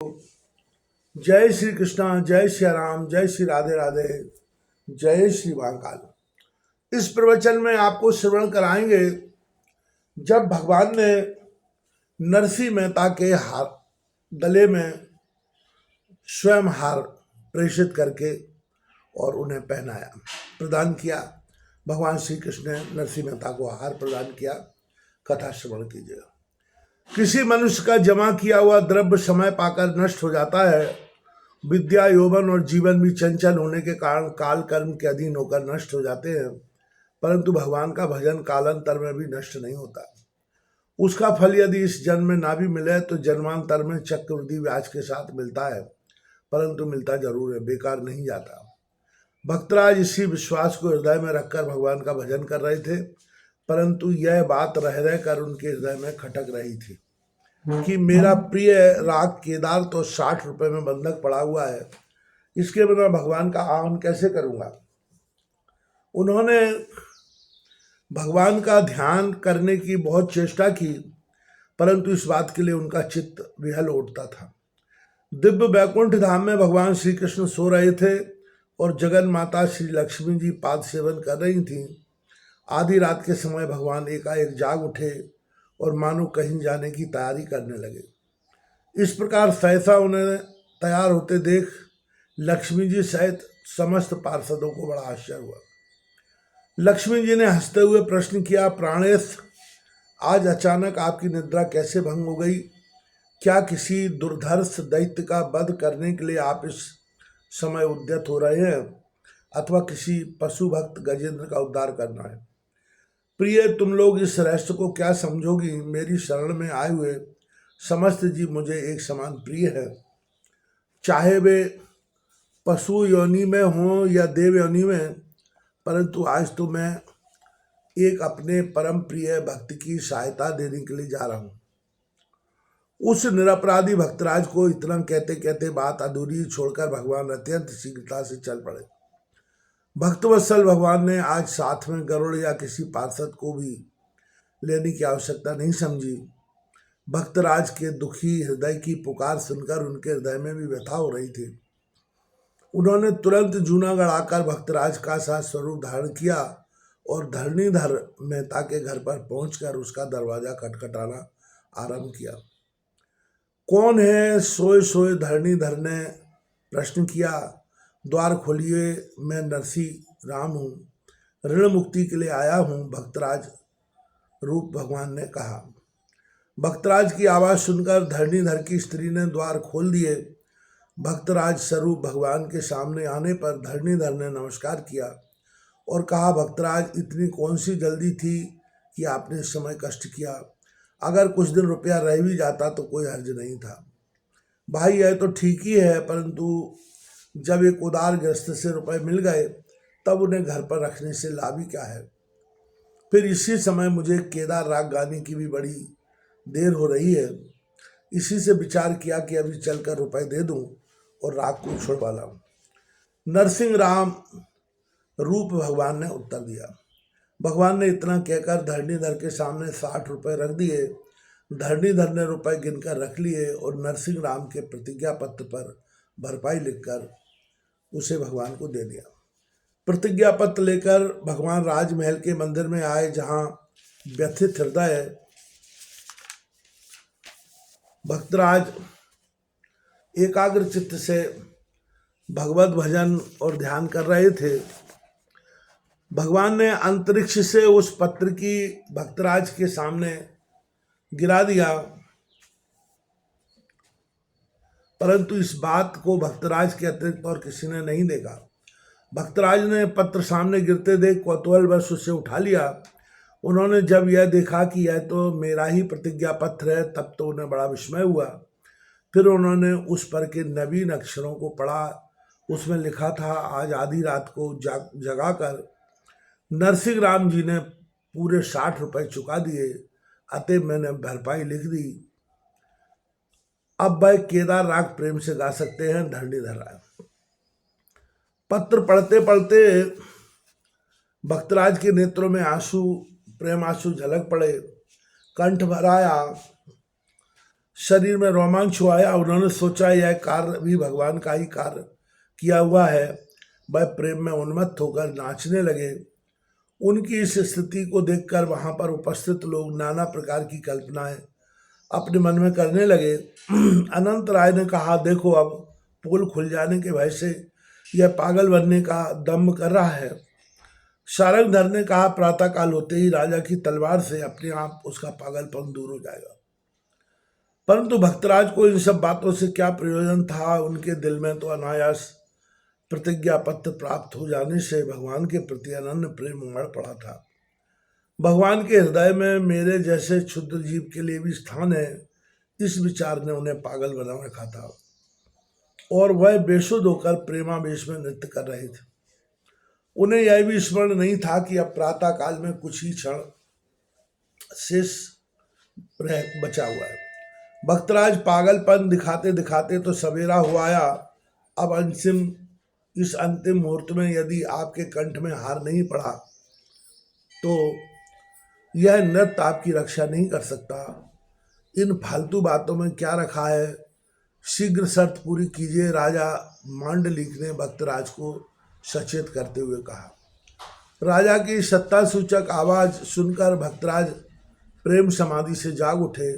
जय श्री कृष्णा, जय श्री राम, जय श्री राधे राधे, जय श्री महाकाल। इस प्रवचन में आपको श्रवण कराएंगे जब भगवान ने नरसिंह मेहता के हार गले में स्वयं हार प्रेषित करके और उन्हें पहनाया, प्रदान किया। भगवान श्री कृष्ण ने नरसिंह मेहता को हार प्रदान किया। कथा श्रवण कीजिएगा। किसी मनुष्य का जमा किया हुआ द्रव्य समय पाकर नष्ट हो जाता है। विद्या, यौवन और जीवन भी चंचल होने के कारण काल कर्म के अधीन होकर नष्ट हो जाते हैं, परंतु भगवान का भजन कालांतर में भी नष्ट नहीं होता। उसका फल यदि इस जन्म में ना भी मिले तो जन्मांतर में चक्रवृद्धि ब्याज के साथ मिलता है, परंतु मिलता जरूर है, बेकार नहीं जाता। भक्तराज इसी विश्वास को हृदय में रखकर भगवान का भजन कर रहे थे, परंतु यह बात रह रहकर उनके हृदय में खटक रही थी कि मेरा प्रिय राग केदार तो 60 रुपए में बंधक पड़ा हुआ है, इसके बिना भगवान का आह्वान कैसे करूंगा। उन्होंने भगवान का ध्यान करने की बहुत चेष्टा की, परंतु इस बात के लिए उनका चित्त विहल उठता था। दिव्य वैकुंठ धाम में भगवान श्री कृष्ण सो रहे थे और जगन माता श्री लक्ष्मी जी पाद सेवन कर रही थीं। आधी रात के समय भगवान एकाएक जाग उठे और मानो कहीं जाने की तैयारी करने लगे। इस प्रकार सहसा उन्हें तैयार होते देख लक्ष्मी जी सहित समस्त पार्षदों को बड़ा आश्चर्य हुआ। लक्ष्मी जी ने हंसते हुए प्रश्न किया, प्राणेश, आज अचानक आपकी निद्रा कैसे भंग हो गई? क्या किसी दुर्धर्ष दैत्य का वध करने के लिए आप इस समय उद्यत हो रहे हैं, अथवा किसी पशु भक्त गजेंद्र का उद्धार करना है? प्रिय, तुम लोग इस रहस्य को क्या समझोगी? मेरी शरण में आए हुए समस्त जीव मुझे एक समान प्रिय है, चाहे वे पशु योनि में हों या देव योनि में, परंतु आज तो मैं एक अपने परम प्रिय भक्त की सहायता देने के लिए जा रहा हूँ। उस निरपराधी भक्तराज को इतना कहते कहते बात अधूरी छोड़कर भगवान अत्यंत शीघ्रता से चल पड़े। भक्तवत्सल भगवान ने आज साथ में गरुड़ या किसी पार्षद को भी लेने की आवश्यकता नहीं समझी। भक्तराज के दुखी हृदय की पुकार सुनकर उनके हृदय में भी व्यथा हो रही थी। उन्होंने तुरंत जूनागढ़ आकर भक्तराज का सा स्वरूप धारण किया और धरणीधर मेहता के घर पर पहुंचकर उसका दरवाजा खटखटाना आरंभ किया। कौन है? सोए सोए धरणीधर ने प्रश्न किया। द्वार खोलिए, मैं नरसिंह राम हूँ, ऋण मुक्ति के लिए आया हूँ, भक्तराज रूप भगवान ने कहा। भक्तराज की आवाज़ सुनकर धरणीधर की स्त्री ने द्वार खोल दिए। भक्तराज स्वरूप भगवान के सामने आने पर धरणीधर ने नमस्कार किया और कहा, भक्तराज, इतनी कौन सी जल्दी थी कि आपने इस समय कष्ट किया? अगर कुछ दिन रुपया रह भी जाता तो कोई हर्ज नहीं था। भाई, यह तो ठीक ही है, परंतु जब एक उदार ग्रस्त से रुपए मिल गए तब उन्हें घर पर रखने से लाभ ही क्या है। फिर इसी समय मुझे केदार राग गाने की भी बड़ी देर हो रही है। इसी से विचार किया कि अभी चलकर रुपए दे दूं और राग को छुड़वा लाऊं। नरसिंह राम रूप भगवान ने उत्तर दिया। भगवान ने इतना कहकर धरणीधर के सामने 60 रुपए रख दिए। धरणीधर ने रुपए गिनकर रख लिए और नरसिंह राम के प्रतिज्ञा पत्र पर भरपाई लिखकर उसे भगवान को दे दिया। प्रतिज्ञा पत्र लेकर भगवान राजमहल के मंदिर में आए, जहां व्यथित हृदय भक्तराज एकाग्र चित्त से भगवत भजन और ध्यान कर रहे थे। भगवान ने अंतरिक्ष से उस पत्र की भक्तराज के सामने गिरा दिया, परंतु इस बात को भक्तराज के अतिरिक्त और किसी ने नहीं देखा। भक्तराज ने पत्र सामने गिरते देख कौतूहलवश उसे उठा लिया। उन्होंने जब यह देखा कि यह तो मेरा ही प्रतिज्ञा पत्र है, तब तो उन्हें बड़ा विस्मय हुआ। फिर उन्होंने उस पर के नवीन अक्षरों को पढ़ा। उसमें लिखा था, आज आधी रात को जगाकर नरसिंह राम जी ने पूरे 60 रुपए चुका दिए, अतः मैंने भरपाई लिख दी। अब वह केदार राग प्रेम से गा सकते हैं, धरणीधर राय। पत्र पढ़ते पढ़ते भक्तराज के नेत्रों में आंसू, प्रेम आंसू झलक पड़े। कंठ भर आया। शरीर में रोमांच आया। उन्होंने सोचा यह कार्य भी भगवान का ही कार्य किया हुआ है। वह प्रेम में उन्मत्त होकर नाचने लगे। उनकी इस स्थिति को देखकर वहां पर उपस्थित लोग नाना प्रकार की कल्पनाएं अपने मन में करने लगे। अनंत राय ने कहा, देखो अब पोल खुल जाने के भय से यह पागल बनने का दम्भ कर रहा है। शारंगधर ने कहा, प्रातः काल होते ही राजा की तलवार से अपने आप उसका पागलपन दूर हो जाएगा। परंतु भक्तराज को इन सब बातों से क्या प्रयोजन था। उनके दिल में तो अनायास प्रतिज्ञा पत्र प्राप्त हो जाने से भगवान के प्रति अनन्य प्रेम उमड़ पड़ा था। भगवान के हृदय में मेरे जैसे क्षुद्र जीव के लिए भी स्थान है, इस विचार ने उन्हें पागल बना रखा था और वह बेसुध होकर प्रेमावेश में नृत्य कर रहे थे। उन्हें यह भी स्मरण नहीं था कि अब प्रातः काल में कुछ ही क्षण शेष रह बचा हुआ है। भक्तराज पागलपन दिखाते दिखाते तो सवेरा हो आया। अब इस अंतिम मुहूर्त में यदि आपके कंठ में हार नहीं पड़ा तो यह नृत्य आपकी रक्षा नहीं कर सकता। इन फालतू बातों में क्या रखा है, शीघ्र शर्त पूरी कीजिए। राजा मांडलिक ने भक्तराज को सचेत करते हुए कहा। राजा की सत्ता सूचक आवाज सुनकर भक्तराज प्रेम समाधि से जाग उठे।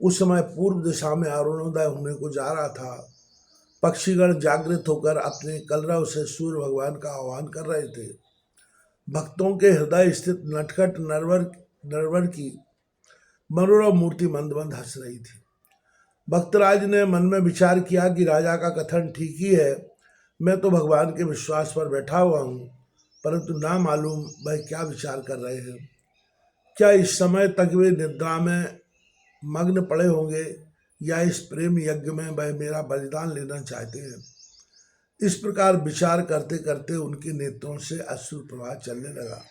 उस समय पूर्व दिशा में अरुणोदय होने को जा रहा था। पक्षीगण जागृत होकर अपने कलरव से सूर्य भगवान का आह्वान कर रहे थे। भक्तों के हृदय स्थित नटखट नरवर की मनोरम मूर्ति मंद मंद हंस रही थी। भक्तराज ने मन में विचार किया कि राजा का कथन ठीक ही है। मैं तो भगवान के विश्वास पर बैठा हुआ हूँ, परंतु ना मालूम वह क्या विचार कर रहे हैं। क्या इस समय तक वे निद्रा में मग्न पड़े होंगे या इस प्रेम यज्ञ में वह मेरा बलिदान लेना चाहते हैं। इस प्रकार विचार करते करते उनके नेत्रों से अश्रु प्रवाह चलने लगा।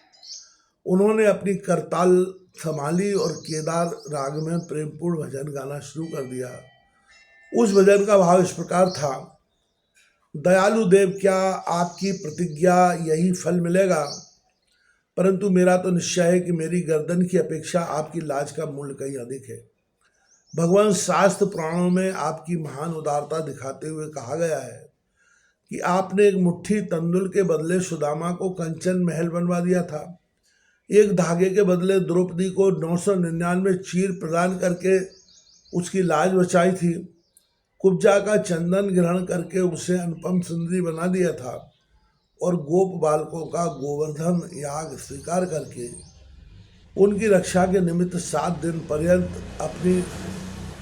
उन्होंने अपनी करताल संभाली और केदार राग में प्रेमपूर्ण भजन गाना शुरू कर दिया। उस भजन का भाव इस प्रकार था, दयालु देव, क्या आपकी प्रतिज्ञा यही फल मिलेगा? परंतु मेरा तो निश्चय है कि मेरी गर्दन की अपेक्षा आपकी लाज का मूल्य कहीं अधिक है। भगवान शास्त्र पुराणों में आपकी महान उदारता दिखाते हुए कहा गया है कि आपने एक मुट्ठी तंदुल के बदले सुदामा को कंचन महल बनवा दिया था। एक धागे के बदले द्रौपदी को 999 चीर प्रदान करके उसकी लाज बचाई थी। कुब्जा का चंदन ग्रहण करके उसे अनुपम सुंदरी बना दिया था और गोप बालकों का गोवर्धन याग स्वीकार करके उनकी रक्षा के निमित्त 7 दिन पर्यंत अपनी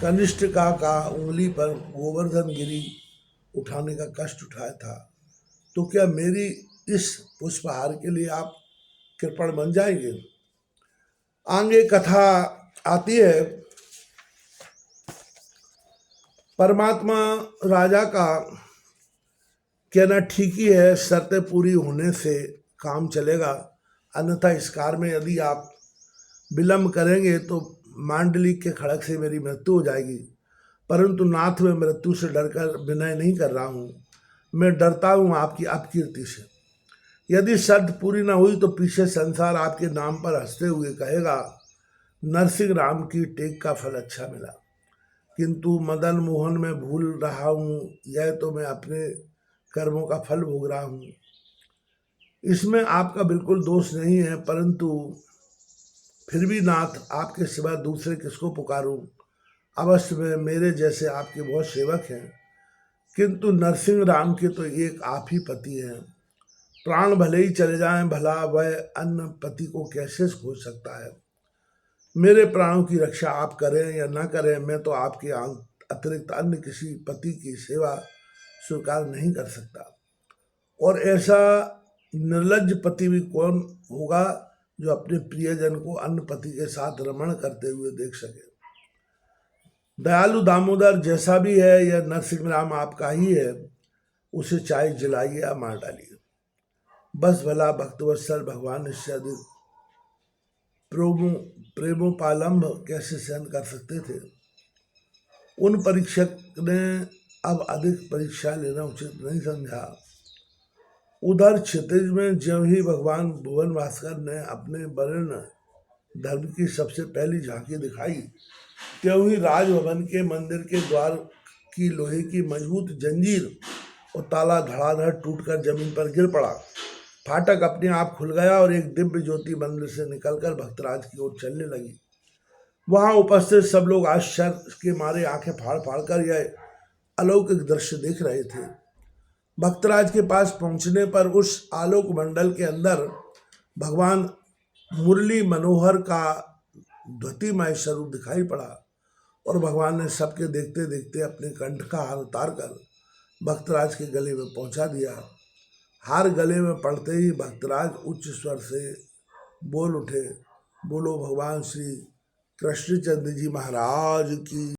कनिष्ठिका का उंगली पर गोवर्धन गिरी उठाने का कष्ट उठाया था। तो क्या मेरी इस पुष्पहार के लिए आप कृपण बन जाएंगे? आगे कथा आती है। परमात्मा राजा का कहना ठीक ही है, शर्तें पूरी होने से काम चलेगा, अन्यथा इस कार्य में यदि आप विलंब करेंगे तो मांडलिक के खड़क से मेरी मृत्यु हो जाएगी। परंतु नाथ, मैं मृत्यु से डरकर विनय नहीं कर रहा हूँ, मैं डरता हूँ आपकी अपकीर्ति से। यदि शर्त पूरी न हुई तो पीछे संसार आपके नाम पर हंसते हुए कहेगा, नरसिंह राम की टेक का फल अच्छा मिला। किंतु मदन मोहन में भूल रहा हूँ, यह तो मैं अपने कर्मों का फल भोग रहा हूँ। इसमें आपका बिल्कुल दोष नहीं है, परंतु फिर भी नाथ, आपके सिवा दूसरे किसको पुकारूं? अवश्य में मेरे जैसे आपके बहुत सेवक हैं, किंतु नरसिंह राम के तो एक आप ही पति हैं। प्राण भले ही चले जाएं, भला वह अन्य पति को कैसे खोज सकता है। मेरे प्राणों की रक्षा आप करें या न करें, मैं तो आपके अतिरिक्त अन्य किसी पति की सेवा स्वीकार नहीं कर सकता। और ऐसा निर्लज्ज पति भी कौन होगा जो अपने प्रियजन को अन्य पति के साथ रमण करते हुए देख सके। दयालु दामोदर जैसा भी है, यह नरसिंह राम आपका ही है, उसे चाहे जलाइए या मार डालिए। बस भला भक्तवत्सल भगवान इससे अधिक प्रेमोपालंब कैसे सहन कर सकते थे। उन परीक्षक ने अब अधिक परीक्षा लेना उचित नहीं समझा। उधर क्षितिज में ज्यों ही भगवान भुवन भास्कर ने अपने वर्ण धर्म की सबसे पहली झांकी दिखाई, त्यों ही राजभवन के मंदिर के द्वार की लोहे की मजबूत जंजीर और ताला धड़ाधड़ टूटकर जमीन पर गिर पड़ा। फाटक अपने आप खुल गया और एक दिव्य ज्योति मंदिर से निकलकर भक्तराज की ओर चलने लगी। वहां उपस्थित सब लोग आश्चर्य के मारे आंखें फाड़ फाड़ कर यह अलौकिक दृश्य देख रहे थे। भक्तराज के पास पहुंचने पर उस आलोक मंडल के अंदर भगवान मुरली मनोहर का द्वितीयमय स्वरूप दिखाई पड़ा और भगवान ने सबके देखते देखते अपने कंठ का हार उतार कर भक्तराज के गले में पहुंचा दिया। हार गले में पड़ते ही भक्तराज उच्च स्वर से बोल उठे, बोलो भगवान श्री कृष्णचंद्र जी महाराज की।